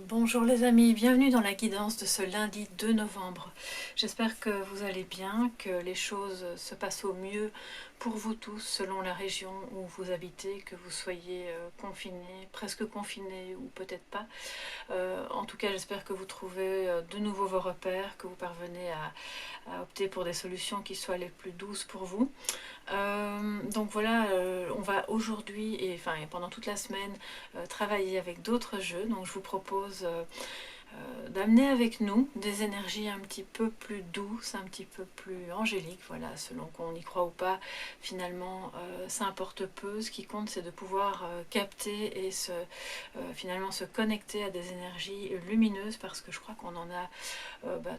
Bonjour les amis, bienvenue dans la guidance de ce lundi 2 novembre. J'espère que vous allez bien, que les choses se passent au mieux pour vous tous selon la région où vous habitez, que vous soyez confinés, presque confinés ou peut-être pas. En tout cas, j'espère que vous trouvez de nouveau vos repères, que vous parvenez à opter pour des solutions qui soient les plus douces pour vous. Donc voilà, on va aujourd'hui et pendant toute la semaine travailler avec d'autres jeux. Donc je vous propose d'amener avec nous des énergies un petit peu plus douces, un petit peu plus angéliques, voilà, selon qu'on y croit ou pas, finalement ça importe peu. Ce qui compte, c'est de pouvoir capter et finalement se connecter à des énergies lumineuses, parce que je crois qu'on en a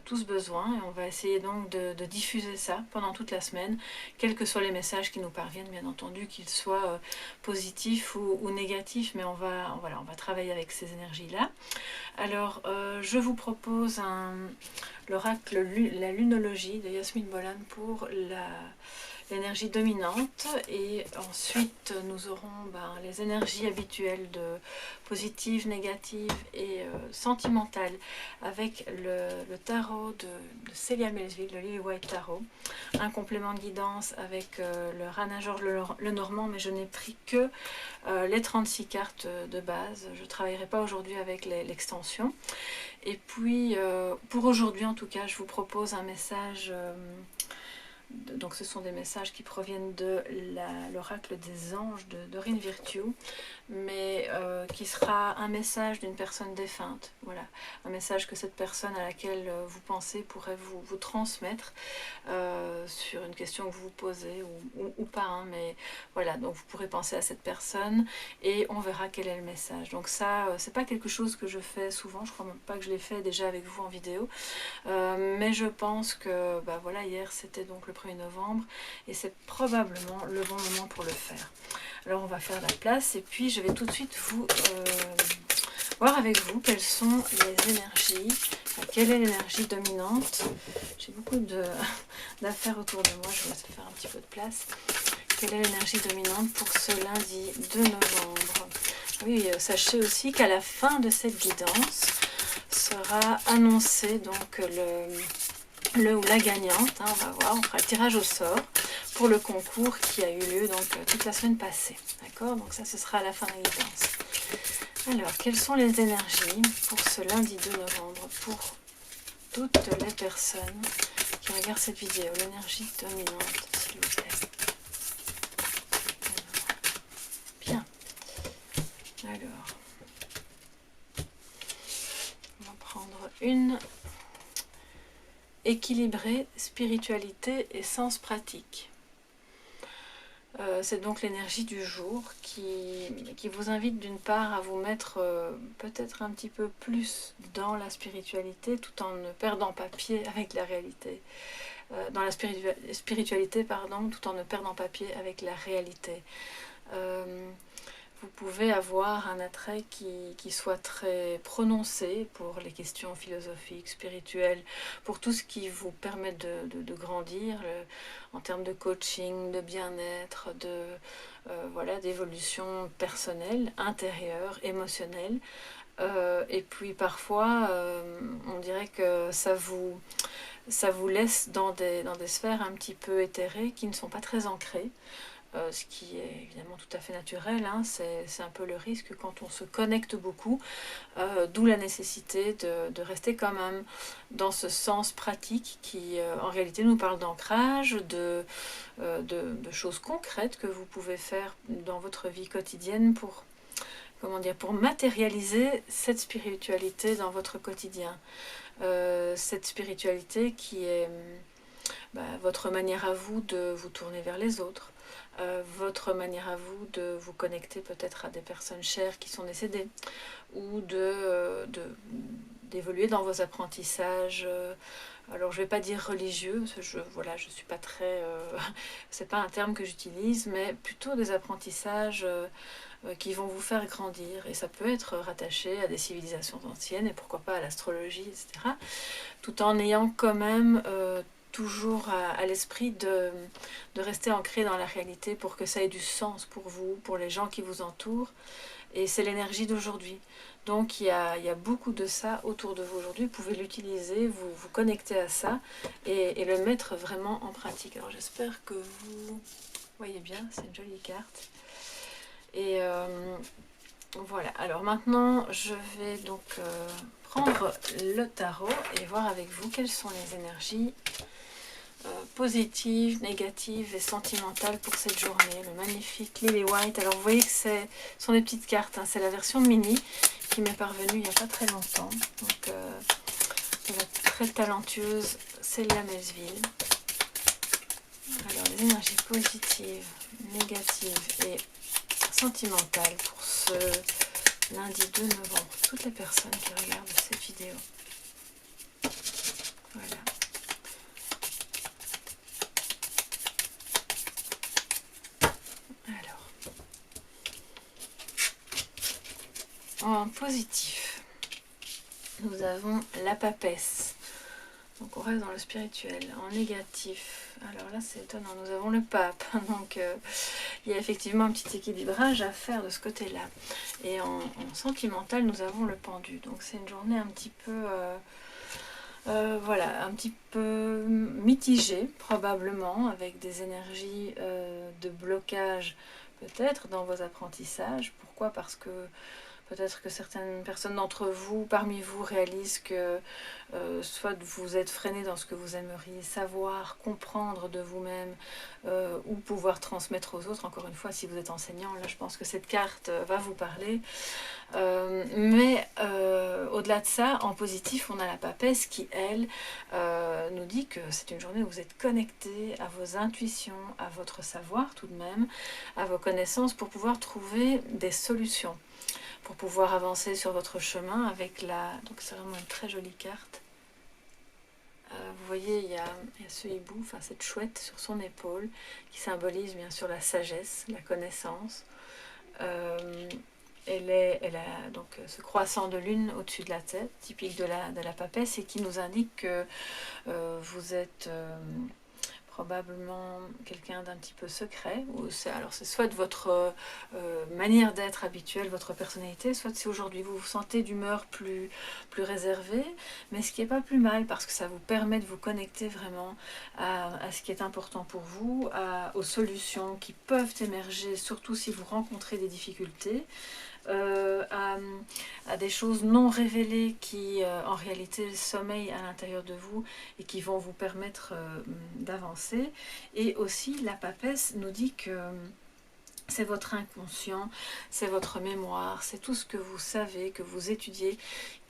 tous besoin, et on va essayer donc de diffuser ça pendant toute la semaine, quels que soient les messages qui nous parviennent, bien entendu, qu'ils soient positifs ou négatifs, mais on va travailler avec ces énergies-là. Alors, je vous propose l'oracle, la lunologie de Yasmine Bolan pour l'énergie dominante, et ensuite nous aurons les énergies habituelles de positives, négatives et sentimentales, avec le tarot de Célia Melville, le Lily White Tarot, un complément de guidance avec le Rana Georges Lenormand, mais je n'ai pris que les 36 cartes de base. Je ne travaillerai pas aujourd'hui avec l'extension. Et puis pour aujourd'hui en tout cas, je vous propose un message. Donc ce sont des messages qui proviennent de l'oracle des anges de Dorine Virtue, mais qui sera un message d'une personne défunte. Voilà, un message que cette personne à laquelle vous pensez pourrait vous transmettre sur une question que vous vous posez ou pas, hein, mais voilà, donc vous pourrez penser à cette personne et on verra quel est le message. Donc ça, c'est pas quelque chose que je fais souvent, je crois même pas que je l'ai fait déjà avec vous en vidéo, mais je pense que voilà, hier c'était donc le 1er novembre et c'est probablement le bon moment pour le faire. Alors on va faire la place et puis je vais tout de suite voir avec vous quelles sont les énergies, quelle est l'énergie dominante. J'ai beaucoup d'affaires autour de moi, je vais essayer de faire un petit peu de place. Quelle est l'énergie dominante pour ce lundi 2 novembre? Oui, sachez aussi qu'à la fin de cette guidance sera annoncé donc le ou la gagnante, hein, on va voir, on fera le tirage au sort pour le concours qui a eu lieu donc toute la semaine passée. D'accord? Donc ça, ce sera à la fin de la guidance. Alors, quelles sont les énergies pour ce lundi 2 novembre pour toutes les personnes qui regardent cette vidéo? L'énergie dominante, s'il vous plaît. Bien. Alors, on va prendre une. Équilibrer spiritualité et sens pratique. C'est donc l'énergie du jour qui vous invite d'une part à vous mettre peut-être un petit peu plus dans la spiritualité tout en ne perdant pas pied avec la réalité. Dans la spiritualité, pardon, tout en ne perdant pas pied avec la réalité. Vous pouvez avoir un attrait qui soit très prononcé pour les questions philosophiques, spirituelles, pour tout ce qui vous permet de grandir en termes de coaching, de bien-être, voilà, d'évolution personnelle, intérieure, émotionnelle. Et puis parfois, on dirait que ça vous laisse dans des sphères un petit peu éthérées qui ne sont pas très ancrées. Ce qui est évidemment tout à fait naturel, hein, c'est un peu le risque quand on se connecte beaucoup, d'où la nécessité de rester quand même dans ce sens pratique qui en réalité nous parle d'ancrage, de choses concrètes que vous pouvez faire dans votre vie quotidienne pour, pour matérialiser cette spiritualité dans votre quotidien. Cette spiritualité qui est votre manière à vous de vous tourner vers les autres, votre manière à vous de vous connecter peut-être à des personnes chères qui sont décédées, ou d'évoluer dans vos apprentissages. Alors je ne vais pas dire religieux, parce que je suis pas très... c'est pas un terme que j'utilise, mais plutôt des apprentissages qui vont vous faire grandir. Et ça peut être rattaché à des civilisations anciennes, et pourquoi pas à l'astrologie, etc. Tout en ayant quand même toujours à l'esprit de rester ancré dans la réalité pour que ça ait du sens pour vous, pour les gens qui vous entourent. Et c'est l'énergie d'aujourd'hui. Donc il y a beaucoup de ça autour de vous aujourd'hui. Vous pouvez l'utiliser, vous connecter à ça et le mettre vraiment en pratique. Alors j'espère que vous voyez bien, c'est une jolie carte. Et voilà, alors maintenant je vais donc prendre le tarot et voir avec vous quelles sont les énergies positives, négatives et sentimentales pour cette journée. Le magnifique Lily White. Alors vous voyez que ce sont des petites cartes, hein. C'est la version mini qui m'est parvenue il n'y a pas très longtemps. Donc la très talentueuse Célia Melville. Alors les énergies positives, négatives et sentimentales pour ce lundi 2 novembre. Toutes les personnes qui regardent cette vidéo. Voilà. En positif, nous avons la papesse. Donc on reste dans le spirituel. En négatif, alors là c'est étonnant, nous avons le pape. Donc il y a effectivement un petit équilibrage à faire de ce côté-là. Et en sentimental, nous avons le pendu. Donc c'est une journée un petit peu... voilà, un petit peu mitigée probablement, avec des énergies de blocage peut-être dans vos apprentissages. Pourquoi? Parce que peut-être que certaines personnes d'entre vous, parmi vous, réalisent que soit vous êtes freiné dans ce que vous aimeriez savoir, comprendre de vous-même, ou pouvoir transmettre aux autres. Encore une fois, si vous êtes enseignant, là je pense que cette carte va vous parler. Mais au-delà de ça, en positif, on a la papesse qui, elle, nous dit que c'est une journée où vous êtes connecté à vos intuitions, à votre savoir tout de même, à vos connaissances pour pouvoir trouver des solutions, pour pouvoir avancer sur votre chemin avec la... Donc c'est vraiment une très jolie carte. Vous voyez, il y a ce hibou, enfin cette chouette sur son épaule, qui symbolise bien sûr la sagesse, la connaissance. Elle a donc ce croissant de lune au-dessus de la tête, typique de la papesse, et qui nous indique que vous êtes probablement quelqu'un d'un petit peu secret. Alors c'est soit de votre manière d'être habituelle, votre personnalité, soit c'est aujourd'hui vous vous sentez d'humeur plus réservée, mais ce qui n'est pas plus mal parce que ça vous permet de vous connecter vraiment à ce qui est important pour vous, aux solutions qui peuvent émerger, surtout si vous rencontrez des difficultés. À des choses non révélées qui en réalité sommeillent à l'intérieur de vous et qui vont vous permettre d'avancer. Et aussi la papesse nous dit que c'est votre inconscient, c'est votre mémoire, c'est tout ce que vous savez, que vous étudiez,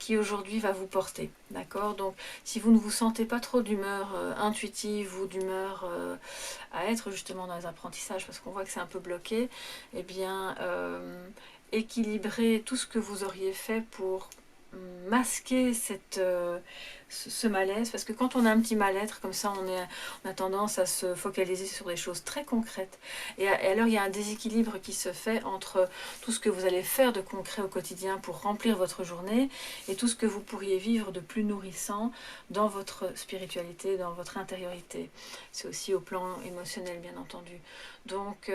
qui aujourd'hui va vous porter. D'accord? Donc, si vous ne vous sentez pas trop d'humeur intuitive ou d'humeur à être justement dans les apprentissages, parce qu'on voit que c'est un peu bloqué, eh bien, équilibrer tout ce que vous auriez fait pour masquer ce malaise, parce que quand on a un petit mal-être comme ça, on a tendance à se focaliser sur des choses très concrètes, et alors il y a un déséquilibre qui se fait entre tout ce que vous allez faire de concret au quotidien pour remplir votre journée et tout ce que vous pourriez vivre de plus nourrissant dans votre spiritualité, dans votre intériorité. C'est aussi au plan émotionnel bien entendu. Donc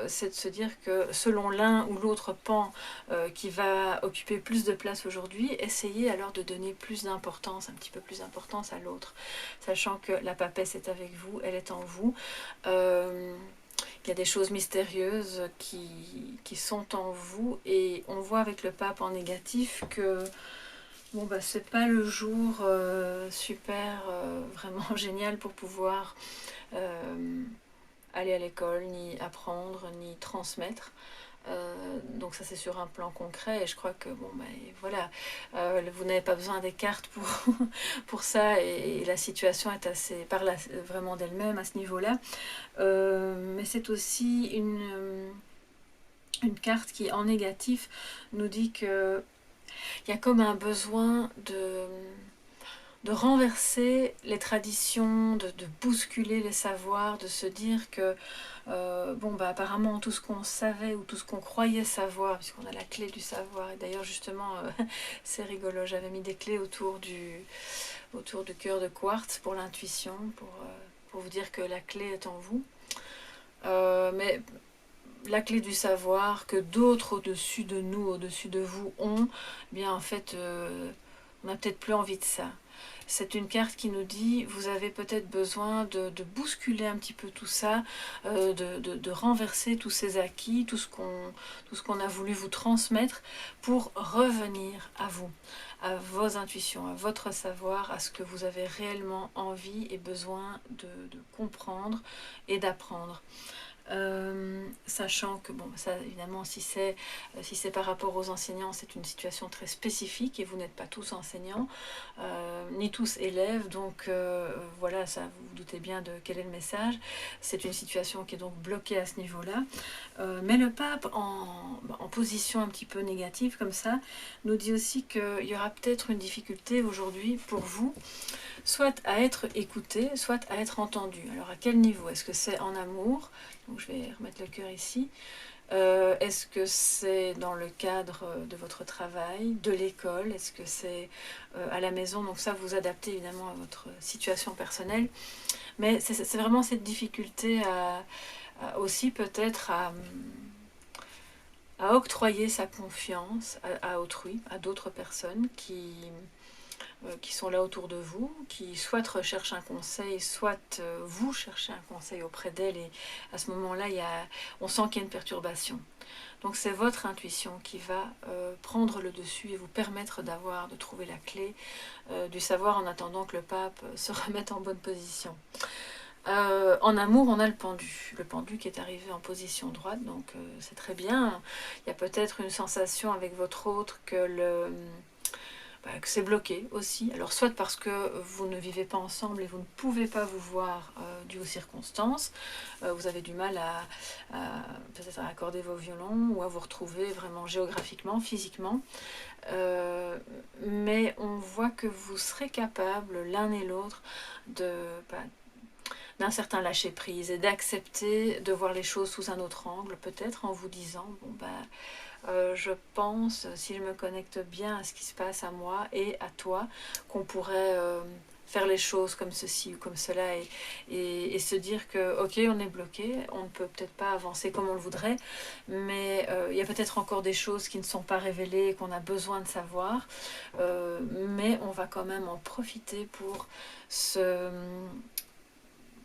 c'est de se dire que selon l'un ou l'autre pan qui va occuper plus de place aujourd'hui, essayez alors de donner plus d'importance, un petit peu plus d'importance à l'autre, sachant que la papesse est avec vous, elle est en vous. Il y a des choses mystérieuses qui sont en vous, et on voit avec le pape en négatif que bon bah c'est pas le jour super vraiment génial pour pouvoir aller à l'école, ni apprendre, ni transmettre. Donc ça c'est sur un plan concret, et je crois que bon ben voilà, vous n'avez pas besoin des cartes pour ça, et la situation est assez parle vraiment d'elle-même à ce niveau-là. Mais c'est aussi une carte qui en négatif nous dit que il y a comme un besoin de renverser les traditions, de bousculer les savoirs, de se dire que bon bah apparemment tout ce qu'on savait ou tout ce qu'on croyait savoir, puisqu'on a la clé du savoir, et d'ailleurs justement c'est rigolo, j'avais mis des clés autour du cœur de quartz pour l'intuition, pour pour vous dire que la clé est en vous. Mais la clé du savoir que d'autres au-dessus de nous, au-dessus de vous ont, eh bien en fait, on n'a peut-être plus envie de ça. C'est une carte qui nous dit, vous avez peut-être besoin de bousculer un petit peu tout ça, de renverser tous ces acquis, tout ce qu'on a voulu vous transmettre pour revenir à vous, à vos intuitions, à votre savoir, à ce que vous avez réellement envie et besoin de comprendre et d'apprendre. Sachant que, bon, ça évidemment, si c'est par rapport aux enseignants, c'est une situation très spécifique et vous n'êtes pas tous enseignants, ni tous élèves, donc voilà, ça vous vous doutez bien de quel est le message. C'est une situation qui est donc bloquée à ce niveau-là. Mais le pape, en position un petit peu négative comme ça, nous dit aussi qu'il y aura peut-être une difficulté aujourd'hui pour vous, soit à être écouté, soit à être entendu. Alors à quel niveau? Est-ce que c'est en amour? Donc je vais remettre le cœur ici. Est-ce que c'est dans le cadre de votre travail, de l'école? Est-ce que c'est à la maison? Donc ça, vous adaptez évidemment à votre situation personnelle. Mais c'est vraiment cette difficulté aussi peut-être à octroyer sa confiance à autrui, à d'autres personnes qui sont là autour de vous, qui soit recherchent un conseil, soit vous cherchez un conseil auprès d'elles, et à ce moment-là, on sent qu'il y a une perturbation. Donc c'est votre intuition qui va prendre le dessus et vous permettre de trouver la clé du savoir en attendant que le pape se remette en bonne position. En amour, on a le pendu qui est arrivé en position droite, donc c'est très bien. Il y a peut-être une sensation avec votre autre que c'est bloqué aussi. Alors soit parce que vous ne vivez pas ensemble et vous ne pouvez pas vous voir dû aux circonstances, vous avez du mal peut-être à accorder vos violons ou à vous retrouver vraiment géographiquement, physiquement. Mais on voit que vous serez capables l'un et l'autre d'un certain lâcher prise et d'accepter de voir les choses sous un autre angle, peut-être en vous disant je pense, si je me connecte bien à ce qui se passe à moi et à toi, qu'on pourrait faire les choses comme ceci ou comme cela et se dire que ok, on est bloqué, on ne peut peut-être pas avancer comme on le voudrait, mais il y a peut-être encore des choses qui ne sont pas révélées et qu'on a besoin de savoir, mais on va quand même en profiter pour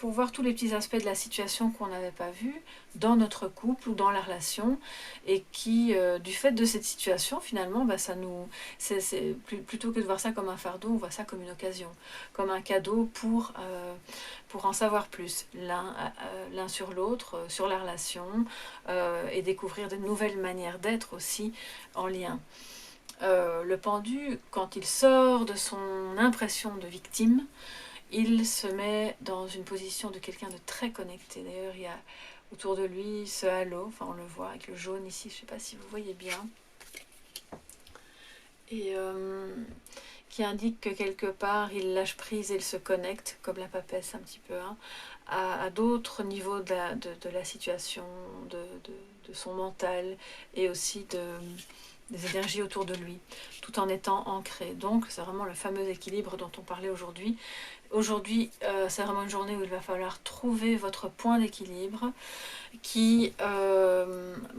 voir tous les petits aspects de la situation qu'on n'avait pas vus dans notre couple ou dans la relation, et qui, du fait de cette situation, finalement, plutôt que de voir ça comme un fardeau, on voit ça comme une occasion, comme un cadeau pour en savoir plus l'un sur l'autre, sur la relation, et découvrir de nouvelles manières d'être aussi en lien. Le pendu, quand il sort de son impression de victime, il se met dans une position de quelqu'un de très connecté. D'ailleurs, il y a autour de lui ce halo, enfin on le voit avec le jaune ici, je ne sais pas si vous voyez bien, et qui indique que quelque part il lâche prise et il se connecte, comme la papesse un petit peu, hein, à d'autres niveaux de la situation, de son mental et aussi des énergies autour de lui, tout en étant ancré. Donc c'est vraiment le fameux équilibre dont on parlait aujourd'hui. Aujourd'hui, c'est vraiment une journée où il va falloir trouver votre point d'équilibre, qui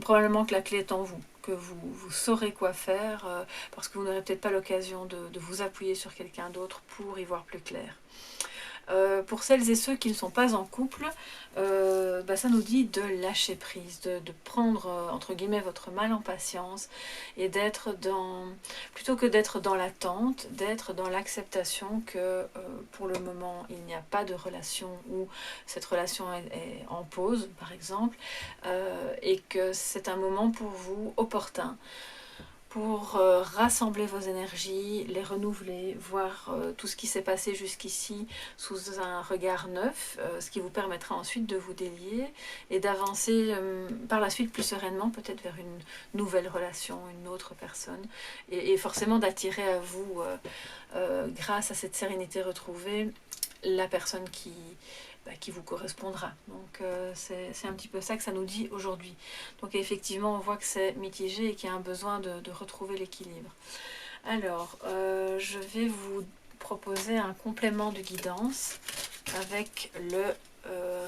probablement que la clé est en vous, que vous saurez quoi faire, parce que vous n'aurez peut-être pas l'occasion de vous appuyer sur quelqu'un d'autre pour y voir plus clair. Pour celles et ceux qui ne sont pas en couple, ça nous dit de lâcher prise, de prendre entre guillemets votre mal en patience et plutôt que d'être dans l'attente, d'être dans l'acceptation que pour le moment il n'y a pas de relation ou cette relation est en pause par exemple, et que c'est un moment pour vous opportun pour rassembler vos énergies, les renouveler, voir tout ce qui s'est passé jusqu'ici sous un regard neuf, ce qui vous permettra ensuite de vous délier et d'avancer par la suite plus sereinement, peut-être vers une nouvelle relation, une autre personne, et forcément d'attirer à vous, grâce à cette sérénité retrouvée, la personne qui vous correspondra. Donc c'est un petit peu ça que ça nous dit aujourd'hui. Donc effectivement, on voit que c'est mitigé et qu'il y a un besoin de retrouver l'équilibre. Alors, je vais vous proposer un complément de guidance avec le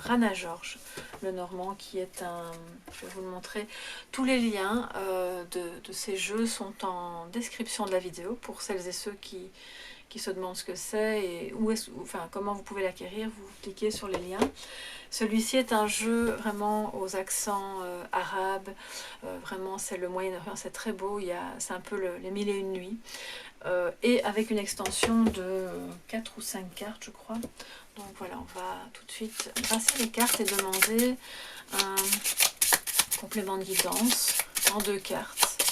Rana George, le normand, qui est un... Je vais vous le montrer. Tous les liens de ces jeux sont en description de la vidéo pour celles et ceux qui se demandent ce que c'est et enfin, comment vous pouvez l'acquérir. Vous cliquez sur les liens. Celui-ci est un jeu vraiment aux accents arabes. Vraiment, c'est le Moyen-Orient, c'est très beau. C'est un peu les mille et une nuits. Et avec une extension de 4 ou 5 cartes, je crois. Donc voilà, on va tout de suite brasser les cartes et demander un complément de guidance en 2 cartes.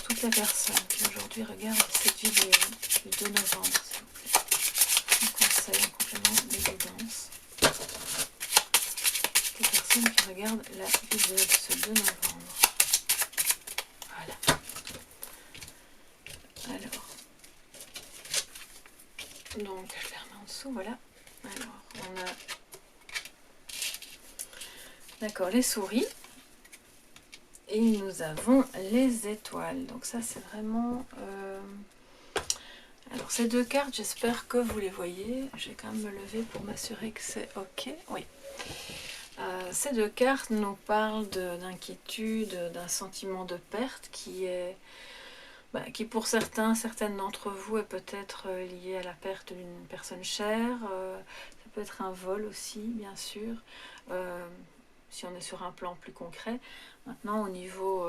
Toutes les personnes qui aujourd'hui regardent cette vidéo du 2 novembre, s'il vous plaît. Un conseil, un complément de guidance. Les personnes qui regardent la vidéo de ce 2 novembre. Voilà. Alors. Donc, je les remets en dessous, voilà. Alors, on a... D'accord, les souris. Et nous avons les étoiles. Donc ça, c'est vraiment... Alors, ces 2 cartes, j'espère que vous les voyez. Je vais quand même me lever pour m'assurer que c'est OK. Oui. Ces 2 cartes nous parlent d'inquiétude, d'un sentiment de perte qui est... qui pour certaines d'entre vous est peut-être lié à la perte d'une personne chère. Ça peut être un vol aussi, bien sûr. Si on est sur un plan plus concret. Maintenant, au niveau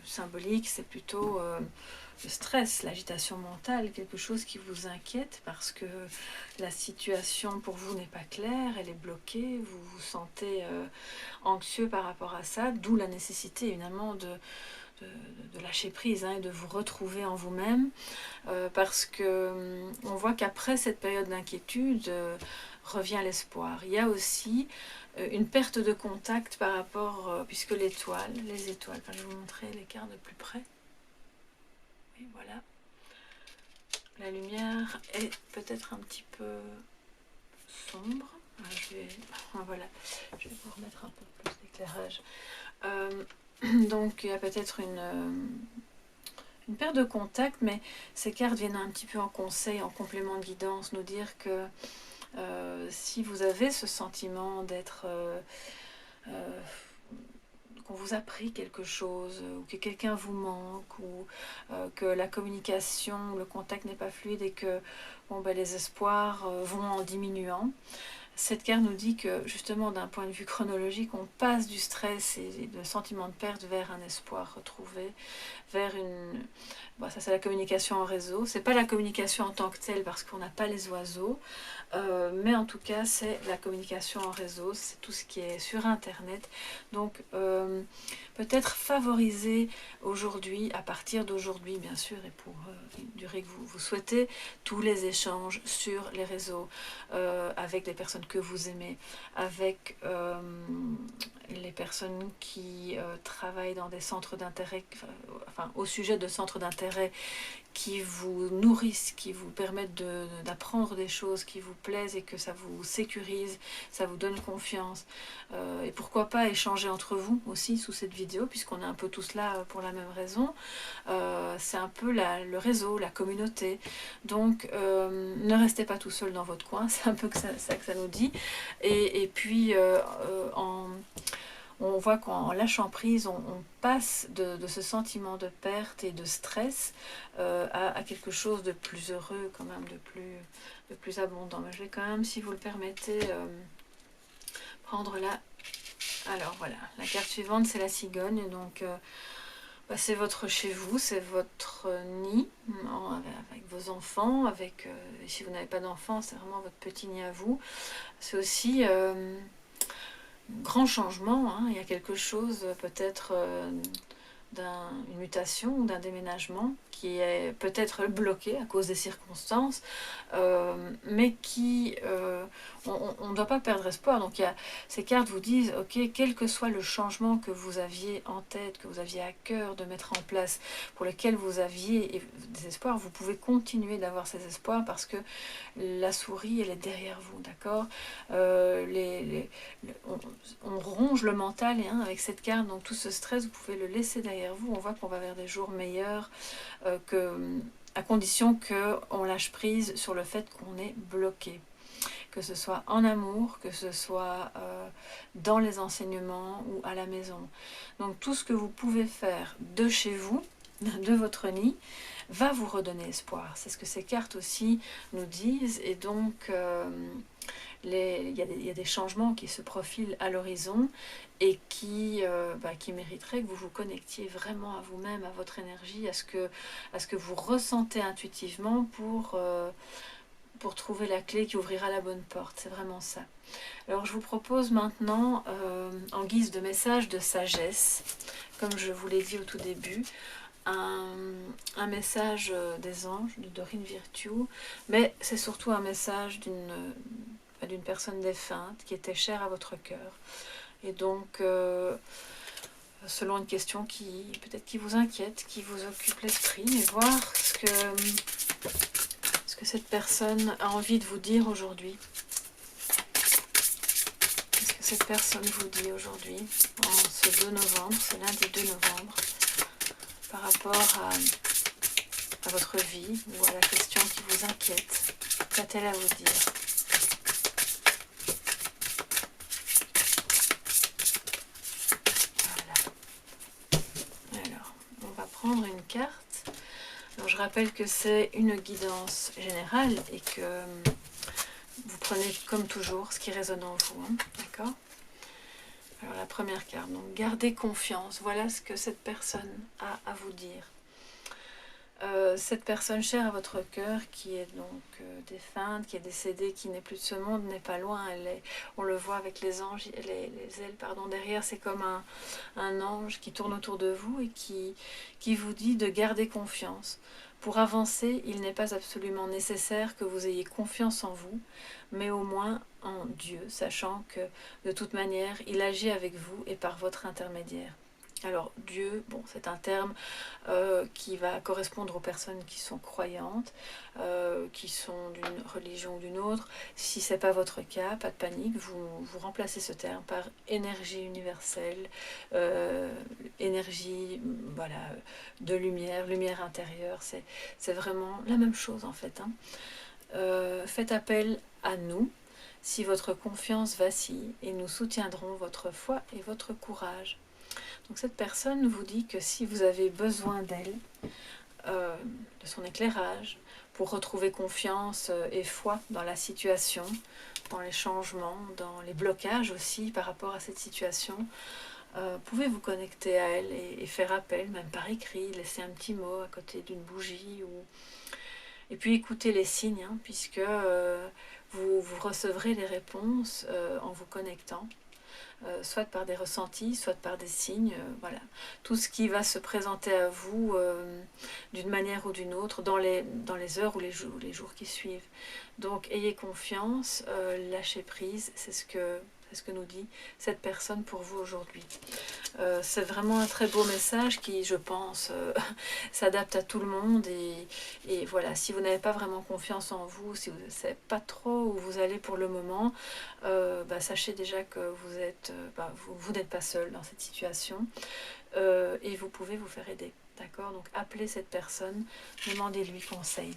symbolique, c'est plutôt le stress, l'agitation mentale, quelque chose qui vous inquiète parce que la situation pour vous n'est pas claire, elle est bloquée, vous vous sentez anxieux par rapport à ça, d'où la nécessité évidemment de lâcher prise et de vous retrouver en vous-même parce que on voit qu'après cette période d'inquiétude revient l'espoir. Il y a aussi une perte de contact par rapport, puisque les étoiles, je vais vous montrer les cartes de plus près. Oui, voilà. La lumière est peut-être un petit peu sombre. Voilà, je vais vous remettre un peu plus d'éclairage. Donc il y a peut-être une perte de contact, mais ces cartes viennent un petit peu en conseil, en complément de guidance, nous dire que si vous avez ce sentiment d'être... qu'on vous a pris quelque chose, ou que quelqu'un vous manque, ou que la communication, le contact n'est pas fluide et que les espoirs vont en diminuant. Cette carte nous dit que justement d'un point de vue chronologique, on passe du stress et de sentiment de perte vers un espoir retrouvé, vers une... Bon, ça c'est la communication en réseau, c'est pas la communication en tant que telle parce qu'on n'a pas les oiseaux, mais en tout cas c'est la communication en réseau, c'est tout ce qui est sur internet. Donc peut-être favoriser aujourd'hui, à partir d'aujourd'hui bien sûr, et pour une durée que vous souhaitez, tous les échanges sur les réseaux avec les personnes que vous aimez, avec les personnes qui travaillent dans des centres d'intérêt, enfin au sujet de centres d'intérêt qui vous nourrissent, qui vous permettent d'apprendre des choses qui vous plaisent et que ça vous sécurise, ça vous donne confiance. Et pourquoi pas échanger entre vous aussi sous cette vidéo, puisqu'on est un peu tous là pour la même raison. C'est un peu le réseau, la communauté. Donc ne restez pas tout seul dans votre coin, c'est un peu ça que ça nous dit. Et puis on voit qu'en lâchant prise, on passe de ce sentiment de perte et de stress à quelque chose de plus heureux, quand même, de plus abondant. Mais je vais quand même, si vous le permettez, prendre la... Alors voilà, la carte suivante, c'est la cigogne. Donc c'est votre chez vous, c'est votre nid, avec vos enfants, si vous n'avez pas d'enfants, c'est vraiment votre petit nid à vous. C'est aussi... grand changement, il y a quelque chose peut-être d'une mutation ou d'un déménagement qui est peut-être bloqué à cause des circonstances, mais qui on ne doit pas perdre espoir. Donc ces cartes vous disent, ok, quel que soit le changement que vous aviez en tête, que vous aviez à cœur de mettre en place, pour lequel vous aviez des espoirs, vous pouvez continuer d'avoir ces espoirs parce que la souris, elle est derrière vous, d'accord. On ronge le mental avec cette carte, donc tout ce stress, vous pouvez le laisser derrière vous. On voit qu'on va vers des jours meilleurs, à condition qu'on lâche prise sur le fait qu'on est bloqué. que ce soit en amour, que ce soit dans les enseignements ou à la maison. Donc tout ce que vous pouvez faire de chez vous, de votre nid, va vous redonner espoir. C'est ce que ces cartes aussi nous disent. Et donc, il y a des changements qui se profilent à l'horizon et qui mériteraient que vous vous connectiez vraiment à vous-même, à votre énergie, à ce que vous ressentez intuitivement pour trouver la clé qui ouvrira la bonne porte. C'est vraiment ça. Alors je vous propose maintenant, en guise de message de sagesse, comme je vous l'ai dit au tout début, un message des anges, de Dorine Virtue, mais c'est surtout un message d'une personne défunte qui était chère à votre cœur. Et donc, selon une question qui vous inquiète, qui vous occupe l'esprit, et voir ce que cette personne a envie de vous dire aujourd'hui. Qu'est-ce que cette personne vous dit aujourd'hui, en ce 2 novembre, ce lundi 2 novembre, par rapport à votre vie ou à la question qui vous inquiète. Qu'a-t-elle à vous dire? Voilà. Alors, on va prendre une carte. Alors, je rappelle que c'est une guidance générale et que vous prenez comme toujours ce qui résonne en vous. Hein, d'accord? Alors la première carte, donc gardez confiance, voilà ce que cette personne a à vous dire. Cette personne chère à votre cœur, qui est donc défunte, qui est décédée, qui n'est plus de ce monde, n'est pas loin. On le voit avec les anges, les ailes derrière, c'est comme un ange qui tourne autour de vous et qui vous dit de garder confiance. Pour avancer, il n'est pas absolument nécessaire que vous ayez confiance en vous, mais au moins en Dieu, sachant que de toute manière, il agit avec vous et par votre intermédiaire. Alors Dieu, bon, c'est un terme qui va correspondre aux personnes qui sont croyantes, qui sont d'une religion ou d'une autre. Si ce n'est pas votre cas, pas de panique, vous remplacez ce terme par énergie universelle, énergie voilà, de lumière, lumière intérieure, c'est vraiment la même chose en fait. Hein. Faites appel à nous si votre confiance vacille et nous soutiendrons votre foi et votre courage. Donc cette personne vous dit que si vous avez besoin d'elle, de son éclairage, pour retrouver confiance et foi dans la situation, dans les changements, dans les blocages aussi par rapport à cette situation, pouvez vous connecter à elle et faire appel, même par écrit, laisser un petit mot à côté d'une bougie. Et puis écoutez les signes, hein, puisque vous recevrez les réponses en vous connectant. Soit par des ressentis, soit par des signes, voilà. Tout ce qui va se présenter à vous d'une manière ou d'une autre dans les heures ou les jours qui suivent. Donc ayez confiance, lâchez prise, c'est ce que nous dit cette personne pour vous aujourd'hui. C'est vraiment un très beau message qui, je pense, s'adapte à tout le monde. Et voilà, si vous n'avez pas vraiment confiance en vous, si vous ne savez pas trop où vous allez pour le moment, sachez déjà que vous n'êtes pas seul dans cette situation et vous pouvez vous faire aider. D'accord? Donc appelez cette personne, demandez-lui conseil.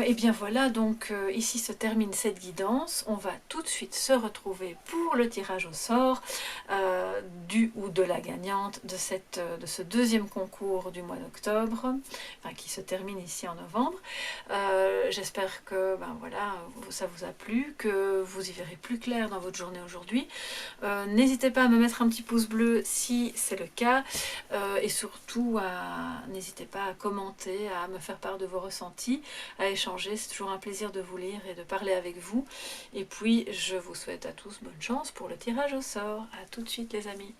Et bien voilà, donc ici se termine cette guidance. On va tout de suite se retrouver pour le tirage au sort du ou de la gagnante de ce deuxième concours du mois d'octobre, qui se termine ici en novembre. J'espère que ça vous a plu, que vous y verrez plus clair dans votre journée aujourd'hui. N'hésitez pas à me mettre un petit pouce bleu si c'est le cas, et surtout n'hésitez pas à commenter, à me faire part de vos ressentis, à échanger. C'est toujours un plaisir de vous lire et de parler avec vous. Et puis je vous souhaite à tous bonne chance pour le tirage au sort. À tout de suite les amis.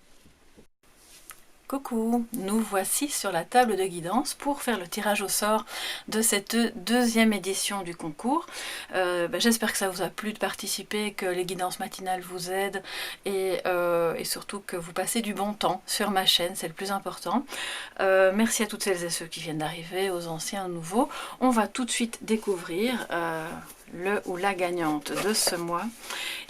Coucou, nous voici sur la table de guidance pour faire le tirage au sort de cette deuxième édition du concours. J'espère que ça vous a plu de participer, que les guidances matinales vous aident et surtout que vous passez du bon temps sur ma chaîne, c'est le plus important. Merci à toutes celles et ceux qui viennent d'arriver, aux anciens, aux nouveaux. On va tout de suite découvrir le ou la gagnante de ce mois.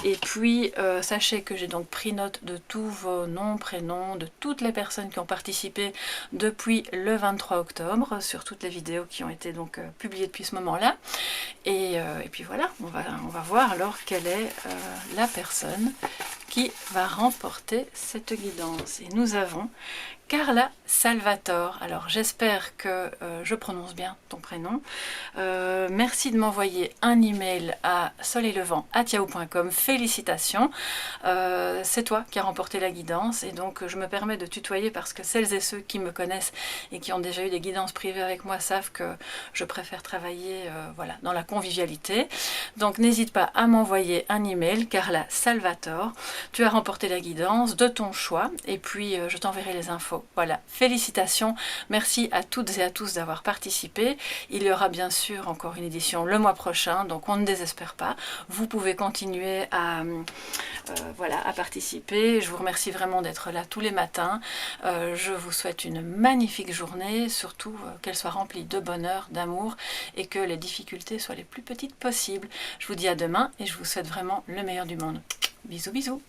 Et puis sachez que j'ai donc pris note de tous vos noms, prénoms, de toutes les personnes qui ont participé depuis le 23 octobre sur toutes les vidéos qui ont été donc publiées depuis ce moment-là. Et puis voilà, on va voir alors quelle est la personne qui va remporter cette guidance. Et nous avons Carla Salvatore. Alors j'espère que je prononce bien ton prénom. Merci de m'envoyer un email à soleillevent@yahoo.com. Félicitations. C'est toi qui as remporté la guidance et donc je me permets de tutoyer parce que celles et ceux qui me connaissent et qui ont déjà eu des guidances privées avec moi savent que je préfère travailler voilà, dans la convivialité. Donc n'hésite pas à m'envoyer un email, Carla Salvatore. Tu as remporté la guidance de ton choix et puis je t'enverrai les infos. Voilà, félicitations, merci à toutes et à tous d'avoir participé. Il y aura bien sûr encore une édition le mois prochain, donc on ne désespère pas. Vous pouvez continuer à, voilà, à participer. Je vous remercie vraiment d'être là tous les matins. Je vous souhaite une magnifique journée, surtout qu'elle soit remplie de bonheur, d'amour et que les difficultés soient les plus petites possibles. Je vous dis à demain et je vous souhaite vraiment le meilleur du monde. Bisous, bisous.